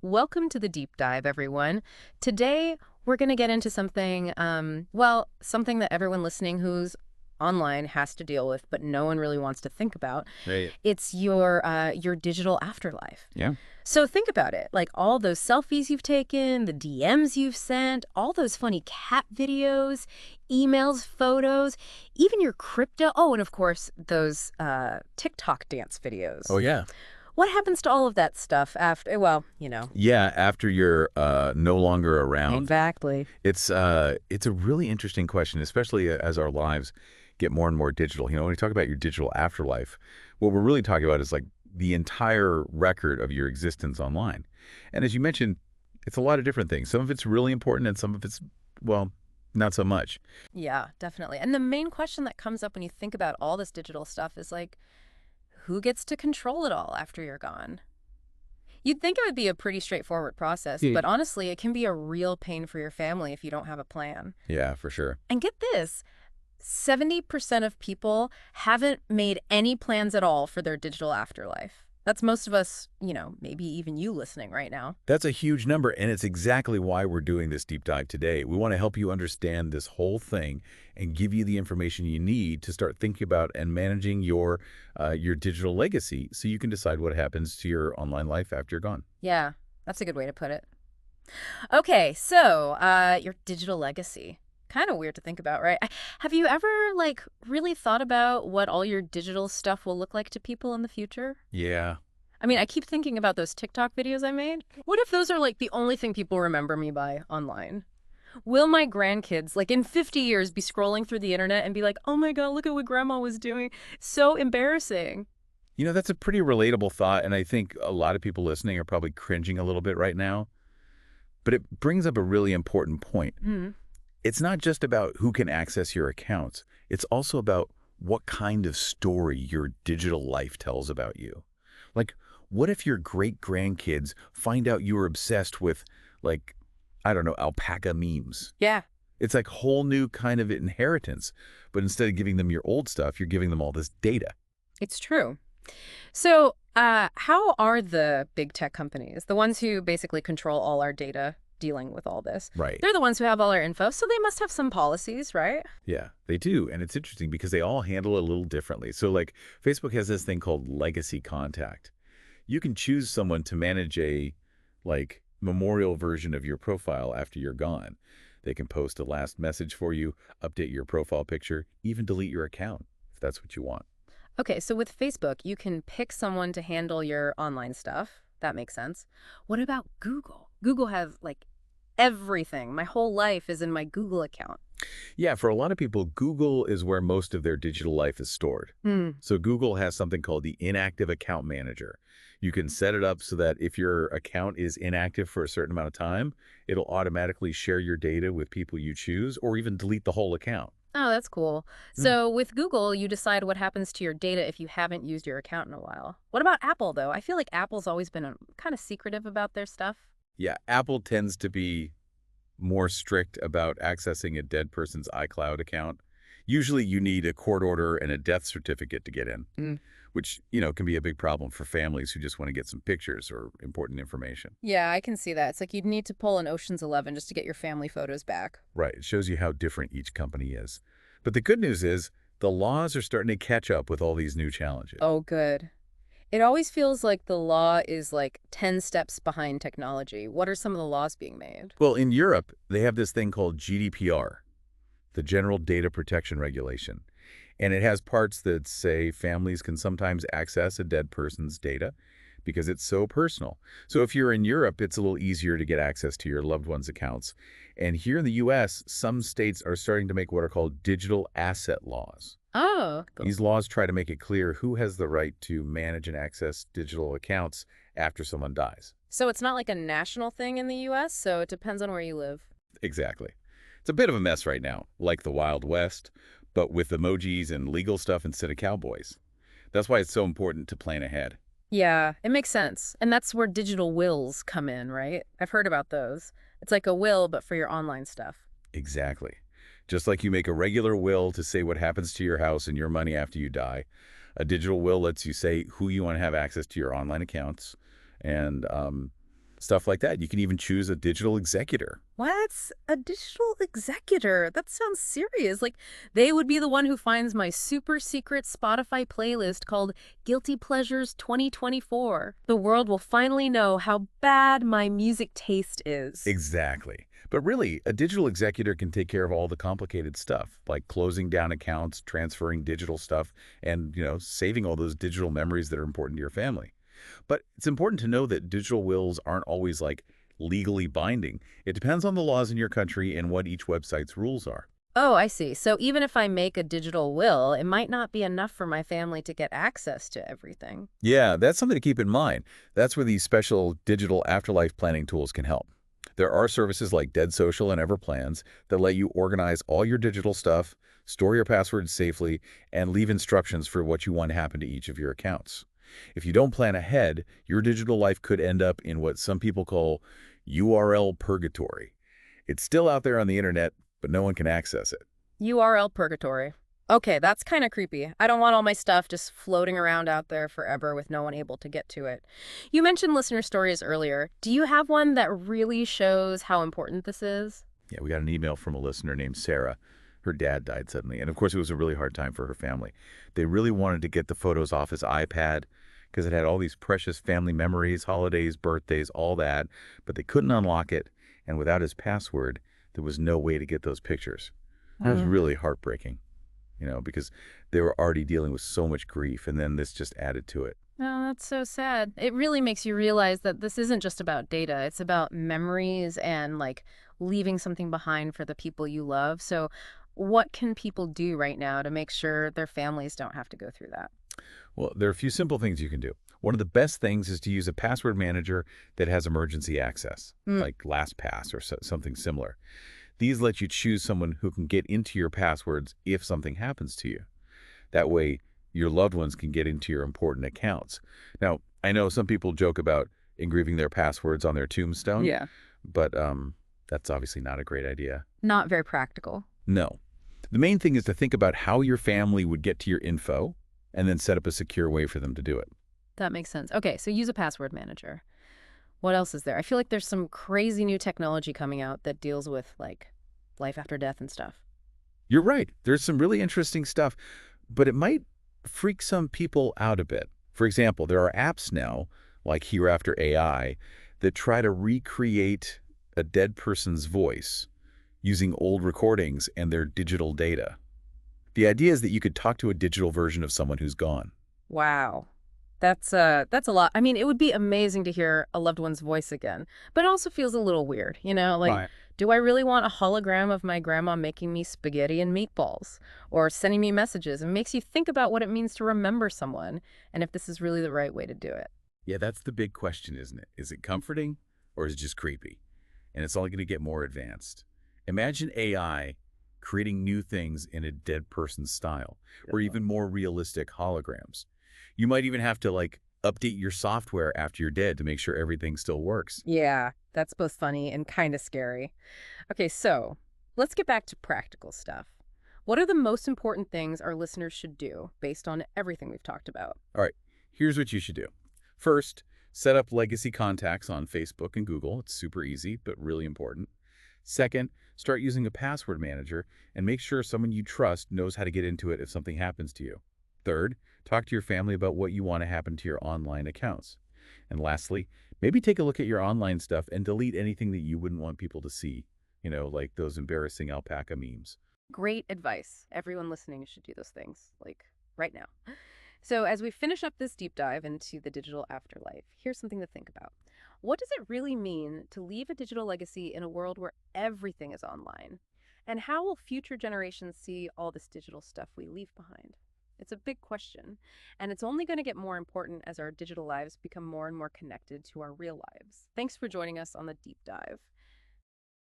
Welcome to the deep dive, everyone. Today, we're going to get into something, something that everyone listening who's online has to deal with, but no one really wants to think about. Right. It's your digital afterlife. Yeah. So think about it, like all those selfies you've taken, the DMs you've sent, all those funny cat videos, emails, photos, even your crypto. Oh, and of course, those TikTok dance videos. Oh, yeah. What happens to all of that stuff after, Yeah, after you're no longer around. Exactly. It's a really interesting question, especially as our lives get more and more digital. When we talk about your digital afterlife, what we're really talking about is like the entire record of your existence online. And as you mentioned, it's a lot of different things. Some of it's really important and some of it's, well, not so much. Yeah, definitely. And the main question that comes up when you think about all this digital stuff is like, who gets to control it all after you're gone? You'd think it would be a pretty straightforward process, Yeah. but honestly, it can be a real pain for your family if you don't have a plan. Yeah, for sure. And get this, 70% of people haven't made any plans at all for their digital afterlife. That's most of us, maybe even you listening right now. That's a huge number, and it's exactly why we're doing this deep dive today. We want to help you understand this whole thing and give you the information you need to start thinking about and managing your digital legacy so you can decide what happens to your online life after you're gone. Yeah, that's a good way to put it. Okay, so your digital legacy. Kind of weird to think about, right? Have you ever, really thought about what all your digital stuff will look like to people in the future? Yeah. I mean, I keep thinking about those TikTok videos I made. What if those are, the only thing people remember me by online? Will my grandkids, in 50 years, be scrolling through the internet and be like, oh my God, look at what grandma was doing? So embarrassing. That's a pretty relatable thought, and I think a lot of people listening are probably cringing a little bit right now. But it brings up a really important point. Hmm. It's not just about who can access your accounts. It's also about what kind of story your digital life tells about you. Like, what if your great-grandkids find out you were obsessed with, I don't know, alpaca memes? Yeah. It's like whole new kind of inheritance. But instead of giving them your old stuff, you're giving them all this data. It's true. So, how are the big tech companies, the ones who basically control all our data, dealing with all this? Right. They're the ones who have all our info, so they must have some policies, right? Yeah, they do. And it's interesting because they all handle it a little differently. So Facebook has this thing called legacy contact. You can choose someone to manage a memorial version of your profile after you're gone. They can post a last message for you, update your profile picture, even delete your account if that's what you want. Okay, so with Facebook, you can pick someone to handle your online stuff. That makes sense. What about Google? Google has, everything. My whole life is in my Google account. Yeah, for a lot of people, Google is where most of their digital life is stored. Hmm. So Google has something called the inactive account manager. You can set it up so that if your account is inactive for a certain amount of time, it'll automatically share your data with people you choose or even delete the whole account. Oh, that's cool. So with Google, you decide what happens to your data if you haven't used your account in a while. What about Apple, though? I feel like Apple's always been kind of secretive about their stuff. Yeah, Apple tends to be more strict about accessing a dead person's iCloud account. Usually you need a court order and a death certificate to get in, which, can be a big problem for families who just want to get some pictures or important information. Yeah, I can see that. It's like you'd need to pull an Ocean's 11 just to get your family photos back. Right. It shows you how different each company is. But the good news is the laws are starting to catch up with all these new challenges. Oh, good. It always feels like the law is 10 steps behind technology. What are some of the laws being made? Well, in Europe, they have this thing called GDPR, the General Data Protection Regulation. And it has parts that say families can sometimes access a dead person's data because it's so personal. So if you're in Europe, it's a little easier to get access to your loved one's accounts. And here in the U.S., some states are starting to make what are called digital asset laws. Oh, cool. These laws try to make it clear who has the right to manage and access digital accounts after someone dies. So it's not like a national thing in the U.S., so it depends on where you live. Exactly. It's a bit of a mess right now, like the Wild West, but with emojis and legal stuff instead of cowboys. That's why it's so important to plan ahead. Yeah, it makes sense. And that's where digital wills come in, right? I've heard about those. It's like a will, but for your online stuff. Exactly. Just like you make a regular will to say what happens to your house and your money after you die, a digital will lets you say who you want to have access to your online accounts and Stuff like that. You can even choose a digital executor. What's a digital executor? That sounds serious. Like they would be the one who finds my super secret Spotify playlist called Guilty Pleasures 2024. The world will finally know how bad my music taste is. Exactly. But really, a digital executor can take care of all the complicated stuff, like closing down accounts, transferring digital stuff, and, saving all those digital memories that are important to your family. But it's important to know that digital wills aren't always like legally binding. It depends on the laws in your country and what each website's rules are. Oh, I see. So even if I make a digital will, it might not be enough for my family to get access to everything. Yeah, that's something to keep in mind. That's where these special digital afterlife planning tools can help. There are services like Dead Social and Everplans that let you organize all your digital stuff, store your passwords safely, and leave instructions for what you want to happen to each of your accounts. If you don't plan ahead, your digital life could end up in what some people call URL purgatory. It's still out there on the internet, but no one can access it. URL purgatory. Okay, that's kind of creepy. I don't want all my stuff just floating around out there forever with no one able to get to it. You mentioned listener stories earlier. Do you have one that really shows how important this is? Yeah, we got an email from a listener named Sarah. Her dad died suddenly, and of course it was a really hard time for her family. They really wanted to get the photos off his iPad because it had all these precious family memories, holidays, birthdays, all that, but they couldn't unlock it, and without his password, there was no way to get those pictures. It was really heartbreaking, because they were already dealing with so much grief, and then this just added to it. Oh, that's so sad. It really makes you realize that this isn't just about data. It's about memories and like leaving something behind for the people you love. So what can people do right now to make sure their families don't have to go through that? Well, there are a few simple things you can do. One of the best things is to use a password manager that has emergency access, Mm. like LastPass or something similar. These let you choose someone who can get into your passwords if something happens to you. That way, your loved ones can get into your important accounts. Now, I know some people joke about engraving their passwords on their tombstone, Yeah. but that's obviously not a great idea. Not very practical. No. The main thing is to think about how your family would get to your info and then set up a secure way for them to do it. That makes sense. Okay, so use a password manager. What else is there? I feel like there's some crazy new technology coming out that deals with like life after death and stuff. You're right. There's some really interesting stuff, but it might freak some people out a bit. For example, there are apps now, like Hereafter AI, that try to recreate a dead person's voice using old recordings and their digital data. The idea is that you could talk to a digital version of someone who's gone. Wow. That's a lot. I mean, it would be amazing to hear a loved one's voice again, but it also feels a little weird, Like, Right. do I really want a hologram of my grandma making me spaghetti and meatballs or sending me messages? It makes you think about what it means to remember someone and if this is really the right way to do it. Yeah, that's the big question, isn't it? Is it comforting or is it just creepy? And it's only going to get more advanced. Imagine AI creating new things in a dead person's style or even more realistic holograms. You might even have to update your software after you're dead to make sure everything still works. Yeah, that's both funny and kind of scary. Okay, so let's get back to practical stuff. What are the most important things our listeners should do based on everything we've talked about? All right, here's what you should do. First, set up legacy contacts on Facebook and Google. It's super easy, but really important. Second, start using a password manager and make sure someone you trust knows how to get into it if something happens to you. Third, talk to your family about what you want to happen to your online accounts. And lastly, maybe take a look at your online stuff and delete anything that you wouldn't want people to see, like those embarrassing alpaca memes. Great advice. Everyone listening should do those things, like right now. So, as we finish up this deep dive into the digital afterlife, here's something to think about. What does it really mean to leave a digital legacy in a world where everything is online? And how will future generations see all this digital stuff we leave behind? It's a big question, and it's only going to get more important as our digital lives become more and more connected to our real lives. Thanks for joining us on the deep dive.